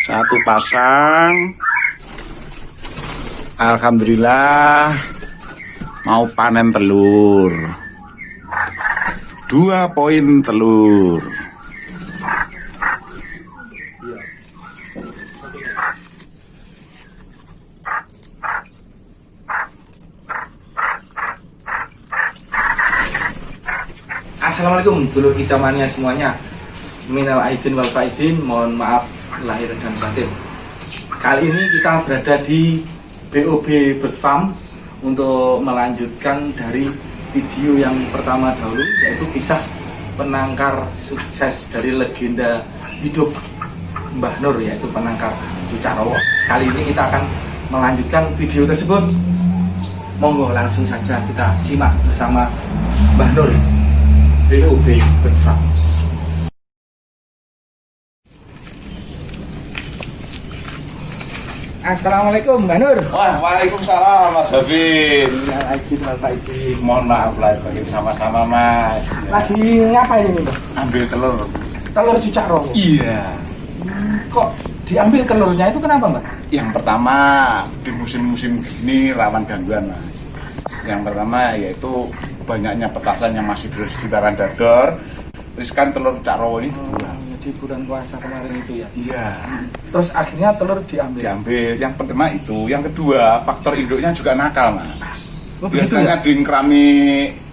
Satu pasang. Alhamdulillah mau panen telur. 2 poin telur. Assalamualaikum dulur kicamania semuanya. Minal aidin wal faizin, mohon maaf lahir dan batin. Kali ini kita berada di BOB Bird Farm untuk melanjutkan dari video yang pertama dahulu, yaitu kisah penangkar sukses dari legenda hidup Mbah Nur, yaitu penangkar Cucak Rowo. Kali ini kita akan melanjutkan video tersebut. Monggo langsung saja kita simak bersama Mbah Nur, BOB Bird Farm. Assalamualaikum Mbah Nur. Waalaikumsalam Mas Hafid. Mohon maaf lahir batin sama-sama Mas. Lagi ngapain ini Mbah? Ambil telur. Telur Cucak Rowo. Iya. Kok diambil telurnya itu kenapa Mbah? Yang pertama di musim-musim ini rawan gangguan Mas. Yang pertama yaitu banyaknya petasan yang masih berseliweran dador. Terus kan telur Cucak Rowo ini dibuang. Di bulan puasa kemarin itu ya. Iya. Terus akhirnya telur diambil. Yang pertama itu, yang kedua faktor induknya juga nakal Mas. Oh, begitu Biasanya ya? diingkrami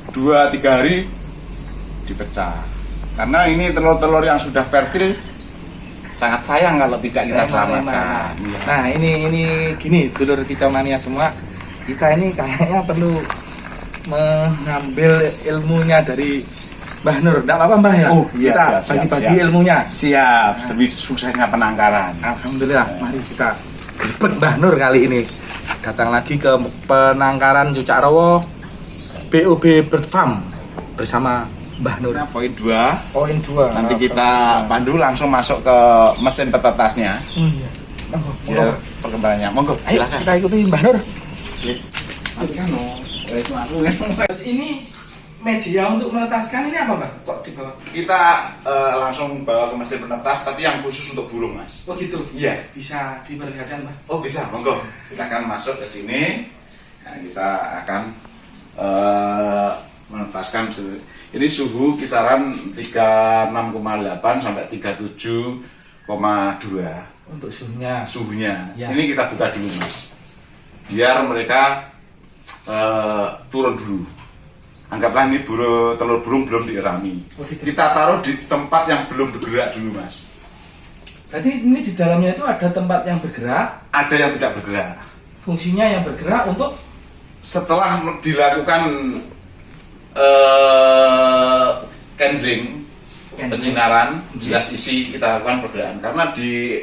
2-3 hari dipecah. Karena ini telur-telur yang sudah fertil sangat sayang kalau tidak kita selamatkan. Iya. Nah ini gini dulur kicamania semua, kita ini kayaknya perlu mengambil ilmunya dari Mbah Nur. Tidak apa-apa Mbah ya? Oh iya, kita siap, bagi-bagi siap. ilmunya. Siap, suksesnya penangkaran. Alhamdulillah, mari kita gerbek Mbah Nur kali ini. Datang lagi ke penangkaran Cucak Rowo BOB Bird Farm bersama Mbah Nur. Nah, poin 2. Poin 2. Nanti kita pandu langsung masuk ke mesin petetasnya. Iya. Biar perkembangannya. Monggo, Ayo silakan. kita ikuti Mbah Nur. Terus ini media untuk menetaskan ini apa Mbah? Kok dibawa? Kita langsung bawa ke mesin penetas, tapi yang khusus untuk burung Mas. Oh gitu. Iya. Bisa diperlihatkan Mbah? Oh bisa, monggo. Silakan masuk ke sini. Nah, kita akan menetaskan. Ini suhu kisaran 36,8 sampai 37,2 Untuk suhunya. suhunya. Ya. Ini kita buka dulu Mas, biar mereka turun dulu. Anggaplah ini telur burung belum dierami. Oh, gitu. Kita taruh di tempat yang belum bergerak dulu Mas. Berarti ini di dalamnya itu ada tempat yang bergerak, Ada yang tidak bergerak. fungsinya yang bergerak untuk Setelah dilakukan candling, penyinaran, jelas isi kita lakukan pergerakan. Karena di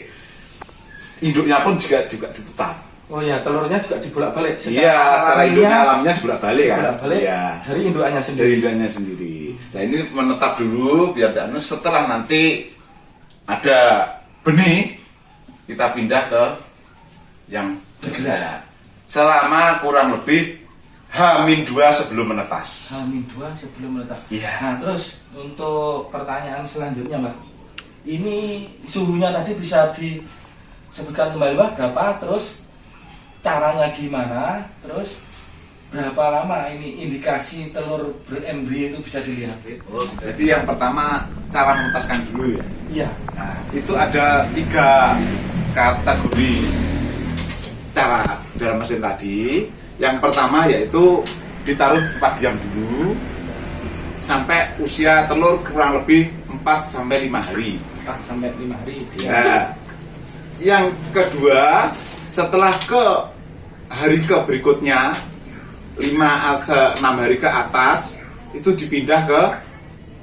induknya pun juga diputar. oh ya, telurnya juga dibolak-balik. Iya, secara induknya alamnya dibolak-balik kan. Dibolak-balik Iya. dari indukannya Dari sendiri. induknya sendiri. Nah ini menetap dulu biar tidak, setelah nanti ada benih kita pindah ke yang bergerak. Selama kurang lebih H-2 sebelum menetas. H-2 sebelum meletak. Iya. Nah terus untuk pertanyaan selanjutnya Mbak, ini suhunya tadi bisa disebutkan kembali Mbak berapa, terus caranya gimana, terus berapa lama ini indikasi telur berembrio itu bisa dilihat? Oh, jadi yang pertama cara menetaskan dulu ya. Iya. Nah, itu ada 3 kategori cara dalam mesin tadi. Yang pertama yaitu ditaruh tempat diam dulu sampai usia telur kurang lebih 4-5 hari. 4-5 hari. Ya. Yang kedua, setelah ke hari ke berikutnya 5-6 hari ke atas itu dipindah ke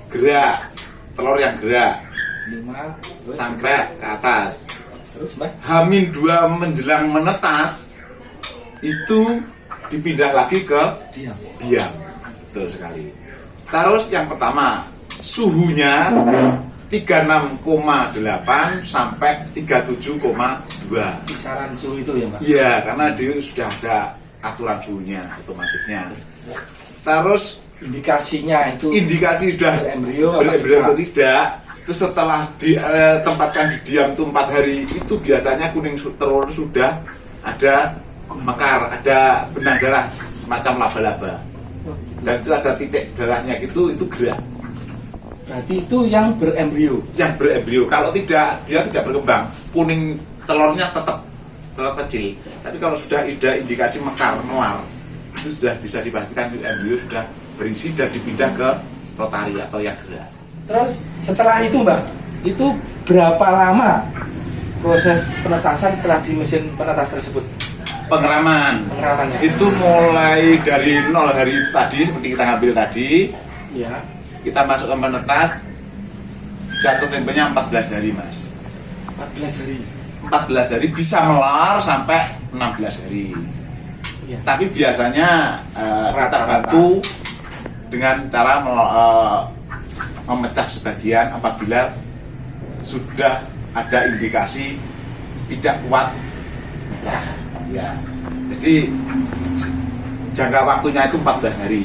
gerak, telur yang gerak 5 sampai ke atas. terus Mbak? H-2 menjelang menetas itu dipindah lagi ke Diam. diam. Betul sekali. Terus yang pertama, suhunya 36,8 sampai 37,2. Kisaran suhu itu ya Mbak? Iya, karena dia sudah ada aturan suhunya otomatisnya. Terus Indikasinya itu indikasi sudah berembrio berembrio atau tidak, itu setelah ditempatkan di diam itu 4 hari, itu biasanya kuning telur sudah ada mekar, ada benang darah semacam laba-laba, dan itu ada titik darahnya gitu, itu gerak. Berarti itu yang berembrio. Yang berembrio. Kalau tidak, dia tidak berkembang. Kuning telurnya tetap kecil. Tapi kalau sudah ada indikasi mekar, melar, itu sudah bisa dipastikan embrio sudah berisi dan dipindah ke rotari atau yang gerak. Terus setelah itu Mbak, itu berapa lama proses penetasan setelah di mesin penetas tersebut? Pengeramannya itu mulai dari 0 hari tadi seperti kita ngambil tadi, ya. Kita masuk ke menetas, jatuh tempenya 14 hari Mas. 14 hari. 14 hari bisa melar sampai 16 hari. Ya. Tapi biasanya kita Rata-rata. bantu dengan cara memecah sebagian apabila sudah ada indikasi tidak kuat pecah. Ya. Jadi jangka waktunya itu 14 hari.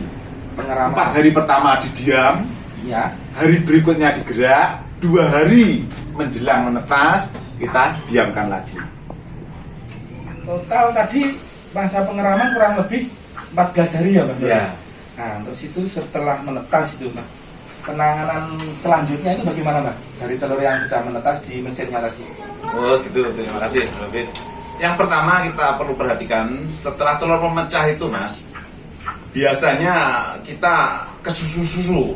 Pengeraman. 4 hari pertama didiam, Ya. hari berikutnya digerak, 2 hari menjelang menetas kita diamkan lagi. Total tadi masa pengeraman kurang lebih 14 hari ya Mbak? Ya. Nah, terus itu setelah menetas itu Mbak, penanganan selanjutnya itu bagaimana Mbak? Dari telur yang sudah menetas di mesinnya tadi. Oh gitu, terima kasih Robin. Yang pertama kita perlu perhatikan setelah telur memecah itu Mas, biasanya kita ke susu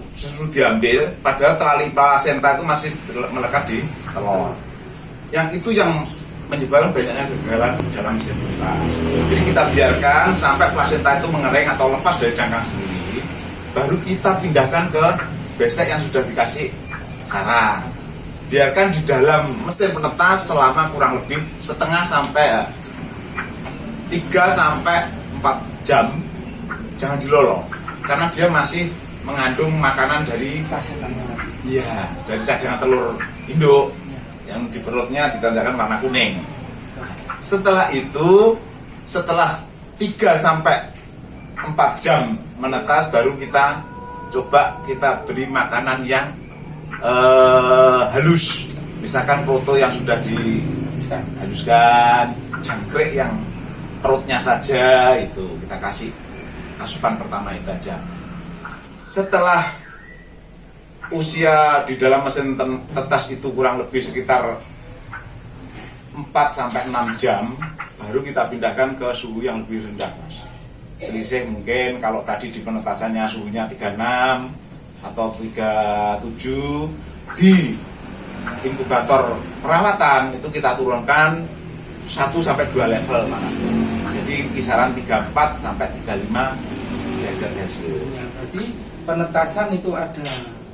diambil, padahal tali plasenta itu masih melekat di telur. Yang itu yang menyebabkan banyaknya kegagalan dalam mesin penetas. Jadi kita biarkan sampai plasenta itu mengering atau lepas dari cangkang sendiri, baru kita pindahkan ke besek yang sudah dikasih sarang. Biarkan di dalam mesin penetas selama kurang lebih setengah sampai 3 sampai 4 jam. Jangan dilolong karena dia masih mengandung makanan dari Plasentanya. iya, dari cadangan telur induk yang di perutnya ditandakan warna kuning. Setelah itu, setelah 3 sampai 4 jam menetas, baru kita coba kita beri makanan yang halus. Misalkan proto yang sudah dihaluskan, jangkrik yang perutnya saja itu kita kasih asupan pertama itu aja. Setelah usia di dalam mesin tetas itu kurang lebih sekitar 4 sampai 6 jam, baru kita pindahkan ke suhu yang lebih rendah Mas. Selisih mungkin kalau tadi di penetasannya suhunya 36 atau 37, di inkubator perawatan itu kita turunkan 1 sampai 2 level Mas. Jadi kisaran 34 sampai 35 derajat Celcius. Jadi penetasan itu ada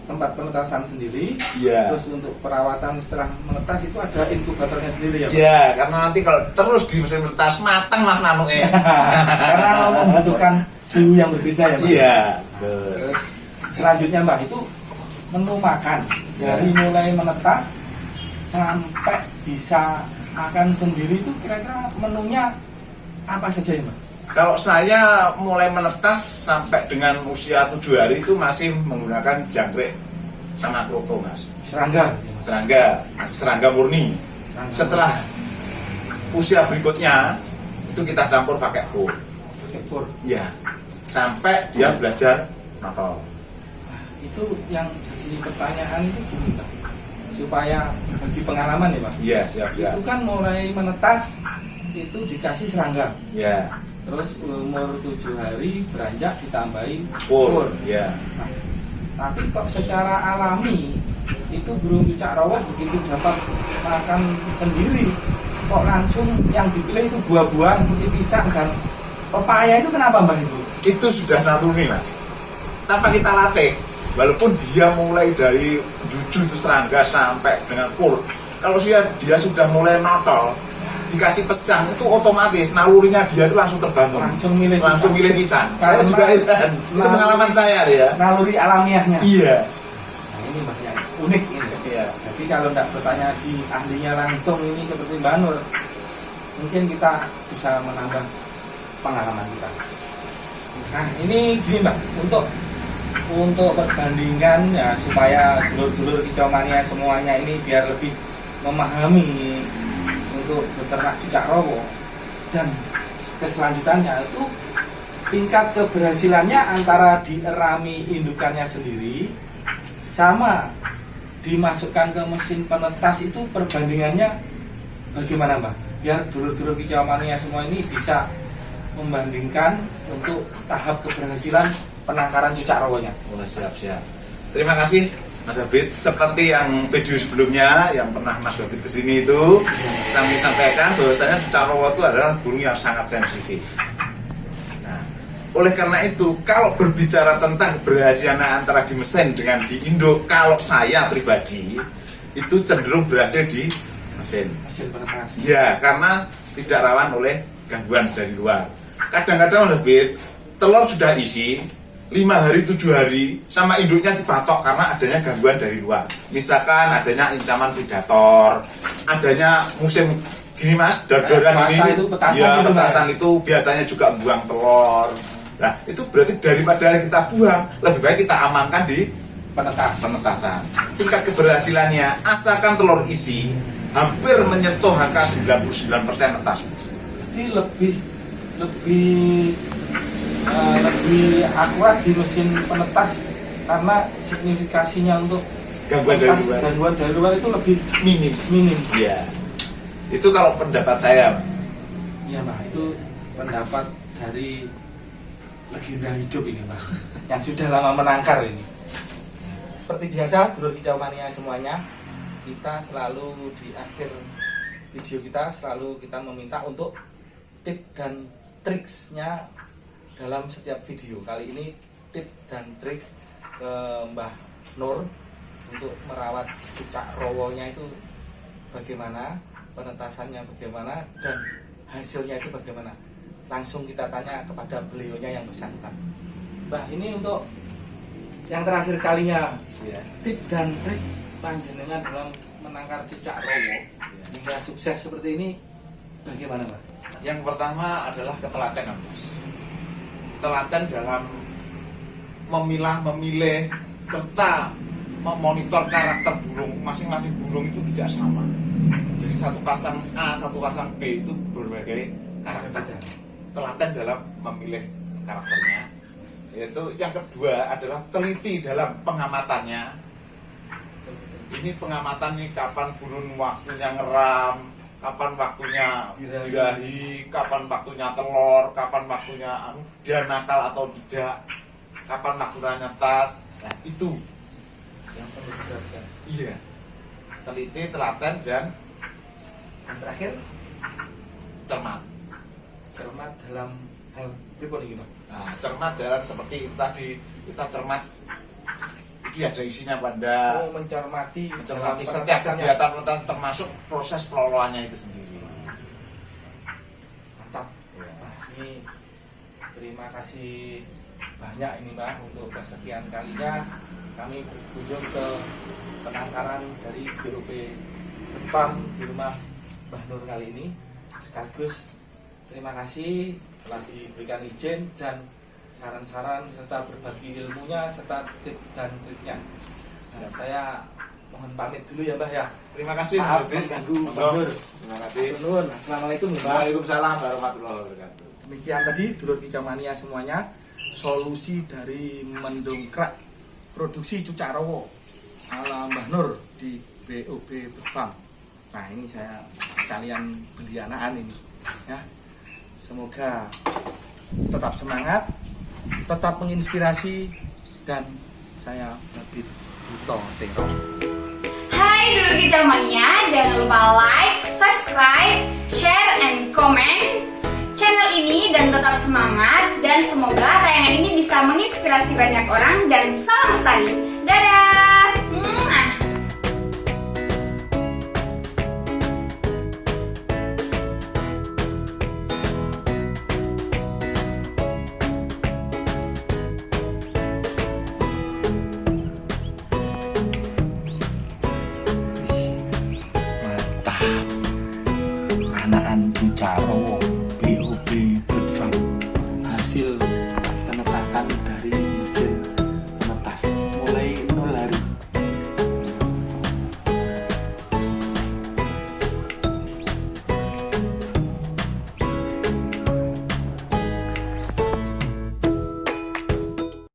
tempat penetasan sendiri. Iya. Terus untuk perawatan setelah menetas itu ada inkubatornya sendiri ya Pak? Iya, karena nanti kalau terus di mesin menetas matang Mas Nanuke. Karena membutuhkan suhu yang berbeda ya Pak? Iya. Terus selanjutnya Mbak, itu menu makan dari mulai menetas sampai bisa makan sendiri itu kira-kira menunya apa saja ya Mbak? Kalau saya mulai menetas sampai dengan usia 7 hari itu masih menggunakan jangkrik sama kroto Mas. Serangga? Serangga, masih serangga murni. Serangga. Setelah usia berikutnya itu kita campur pakai pur. Pakai pur. Ya, sampai dia belajar notol. Itu yang jadi pertanyaan itu gini Pak, supaya bagi pengalaman ya Pak. Iya, siap-siap. Itu kan mulai menetas itu dikasih serangga, Ya, terus umur 7 hari beranjak ditambahin pur. Ya. Nah, tapi kok secara alami itu burung cucak rawa begitu dapat makan sendiri, kok langsung yang dipilih itu buah-buahan seperti pisang dan pepaya, itu kenapa Mbak itu? Itu sudah naluri Mas. Tanpa kita latih, walaupun dia mulai dari juju itu serangga sampai dengan pur, kalau dia sudah mulai notol, dikasih pisang itu otomatis nalurinya dia itu langsung terbangun, langsung milih pisang. Saya Karena juga heran. Itu pengalaman saya ya. Naluri alamiahnya. Iya. Nah ini Mbak yang unik ini. Iya. Jadi kalau tidak bertanya di ahlinya langsung ini seperti Mbak Nur, mungkin kita bisa menambah pengalaman kita. Nah ini gini Mbak, untuk untuk perbandingan ya supaya dulur-dulur kicau mania semuanya ini biar lebih memahami untuk beternak cucak rowo dan keselanjutannya itu tingkat keberhasilannya antara dierami indukannya sendiri sama dimasukkan ke mesin penetas itu perbandingannya bagaimana Mbak? Biar dulur-dulur kicau mania semua ini bisa membandingkan untuk tahap keberhasilan penangkaran cucak rowonya. Oh, siap. Terima kasih Mas Habib. Seperti yang video sebelumnya yang pernah Mas Habib kesini itu, kami sampaikan bahwasanya cucak rowo itu adalah burung yang sangat sensitif. Nah, oleh karena itu, kalau berbicara tentang keberhasilan antara di mesin dengan di induk, kalau saya pribadi itu cenderung berhasil di mesin penetas. Ya, karena tidak rawan oleh gangguan dari luar. Kadang-kadang Mas Habib, telur sudah isi 5 hari, 7 hari sama induknya dipatok karena adanya gangguan dari luar. Misalkan adanya ancaman predator, adanya musim gini Mas, dar-daran ini. Itu petasan ya, itu, petasan itu biasanya juga buang telur. Nah, itu berarti daripada kita buang, lebih baik kita amankan di penetasan. Tingkat keberhasilannya, asalkan telur isi, hampir menyentuh angka 99% netas. Jadi lebih akurat di mesin penetas karena signifikasinya untuk Gangguan dari luar itu lebih minim. Ya. Itu kalau pendapat saya. Iya Mbak, itu pendapat dari legenda hidup ini Mbak yang sudah lama menangkar ini. Seperti biasa, dulur kicau mania semuanya, kita selalu di akhir video kita meminta untuk tip dan triksnya dalam setiap video. Kali ini tip dan trik ke Mbah Nur untuk merawat cucak rowonya itu bagaimana, penetasannya bagaimana, dan hasilnya itu bagaimana. Langsung kita tanya kepada beliaunya yang bersangkutan. Mbah, ini untuk yang terakhir kalinya, tip dan trik panjenengan dalam menangkar cucak rowo hingga sukses seperti ini bagaimana Mbah? Yang pertama adalah ketelatenan Mas. Telaten dalam memilih serta memonitor karakter burung. Masing-masing burung itu tidak sama. Jadi satu pasang A, satu pasang B itu berbagai karakter. Telaten dalam memilih karakternya. Yaitu yang kedua adalah teliti dalam pengamatannya. Ini pengamatan nih kapan burung waktunya ngeram, kapan waktunya birahi, kapan waktunya telur, kapan waktunya dia nakal atau tidak, kapan waktunya netas. Nah, itu Yang perlu diperhatikan. iya, teliti, telaten, dan Yang terakhir, cermat. cermat dalam hal pripun ini Pak? Nah, cermat dalam seperti tadi kita cermat ini ada isinya pada Mencermati setiap kegiatan penelitian termasuk proses peloloannya itu sendiri. Mantap. Nah, ini terima kasih banyak ini Mbak untuk kesekian kalinya kami berkunjung ke penangkaran dari BOP Farm di rumah Mbah Nur kali ini. Sekaligus terima kasih telah diberikan izin dan saran-saran serta berbagi ilmunya serta tip dan triknya. Nah, saya mohon pamit dulu ya Mbah ya. Terima kasih. Maaf mengganggu Mbah Nur. Terima kasih. Nur. Assalamualaikum ya Mbah. Waalaikumsalam warahmatullahi wabarakatuh. Demikian tadi dulur kicau mania semuanya, solusi dari mendongkrak produksi cucak rowo ala Mbah Nur di BOB Farm. Nah, ini saya sekalian beli anakan ini ya. Semoga tetap semangat, tetap menginspirasi, dan saya Habib Buto Tero. Hai dulur kicau mania, jangan lupa like, subscribe, share, and comment channel ini dan tetap semangat, dan semoga tayangan ini bisa menginspirasi banyak orang, dan salam lestari. Dadah. Mwah. Mantap, anakan cucak rowo.